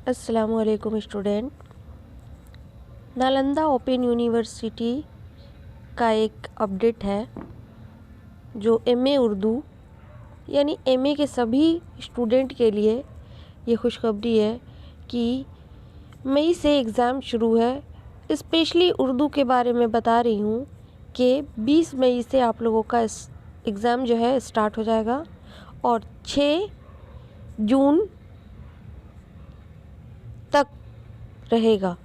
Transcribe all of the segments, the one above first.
अस्सलामुअलैकुम student. Nalanda open university का एक अपडेट है जो एमए उर्दू यानी एमए के सभी स्टूडेंट के लिए ये खुशखबरी है कि मई से एग्ज़ाम शुरू है। स्पेशली उर्दू के बारे में बता रही हूँ कि 20 मई से आप लोगों का एग्ज़ाम जो है स्टार्ट हो जाएगा और 6 जून तक रहेगा,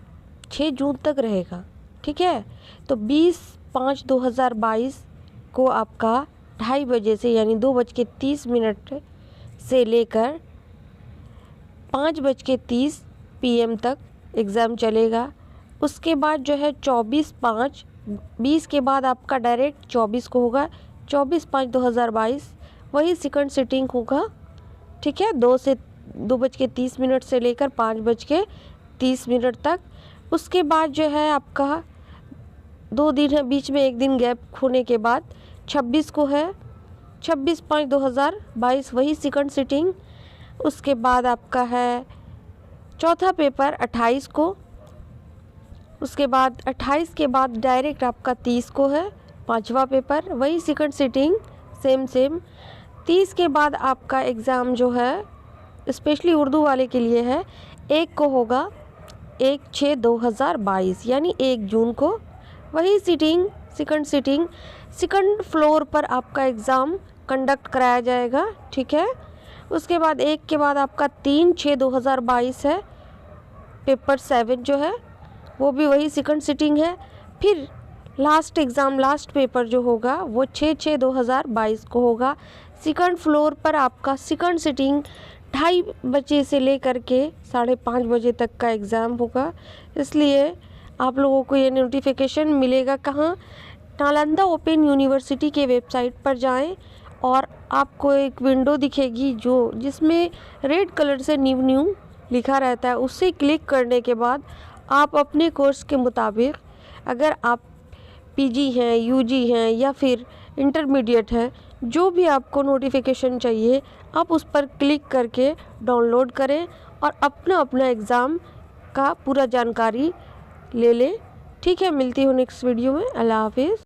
6 जून तक रहेगा। ठीक है, तो 20/5/2022 को आपका 2:30 बजे से यानी 2:30 से लेकर 5:30 PM तक एग्ज़ाम चलेगा। उसके बाद जो है 24/5/20 के बाद आपका डायरेक्ट 24 को होगा। 24/5/2022 वही सेकंड सिटिंग होगा। ठीक है, 2:30 से लेकर 5:30 तक। उसके बाद जो है आपका 2 दिन है, बीच में 1 दिन गैप होने के बाद 26 को है 26/5/2022 वही सेकंड सिटिंग। उसके बाद आपका है चौथा पेपर 28 को। उसके बाद 28 के बाद डायरेक्ट आपका 30 को है 5वां पेपर, वही सेकंड सिटिंग सेम। 30 के बाद आपका एग्ज़ाम जो है स्पेशली उर्दू वाले के लिए है 1 को होगा 1/6/2022 यानी 1 जून को, वही सेकंड सिटिंग सेकंड फ्लोर पर आपका एग्ज़ाम कंडक्ट कराया जाएगा। ठीक है, उसके बाद 1 के बाद आपका 3/6/2022 है पेपर 7 जो है वो भी वही सेकंड सिटिंग है। फिर लास्ट एग्ज़ाम लास्ट पेपर जो होगा वो 6/6/2022 को होगा। सेकंड फ्लोर पर आपका सेकंड सिटिंग 2:30 बजे से लेकर के 5:30 बजे तक का एग्ज़ाम होगा। इसलिए आप लोगों को ये नोटिफिकेशन मिलेगा कहाँ? नालंदा ओपन यूनिवर्सिटी के वेबसाइट पर जाएं और आपको एक विंडो दिखेगी जिसमें रेड कलर से न्यू लिखा रहता है। उससे क्लिक करने के बाद आप अपने कोर्स के मुताबिक, अगर आप पीजी हैं, यूजी हैं या फिर इंटरमीडिएट है, जो भी आपको नोटिफिकेशन चाहिए आप उस पर क्लिक करके डाउनलोड करें और अपना एग्ज़ाम का पूरा जानकारी ले लें। ठीक है, मिलती हूँ नेक्स्ट वीडियो में। अल्लाह हाफिज़।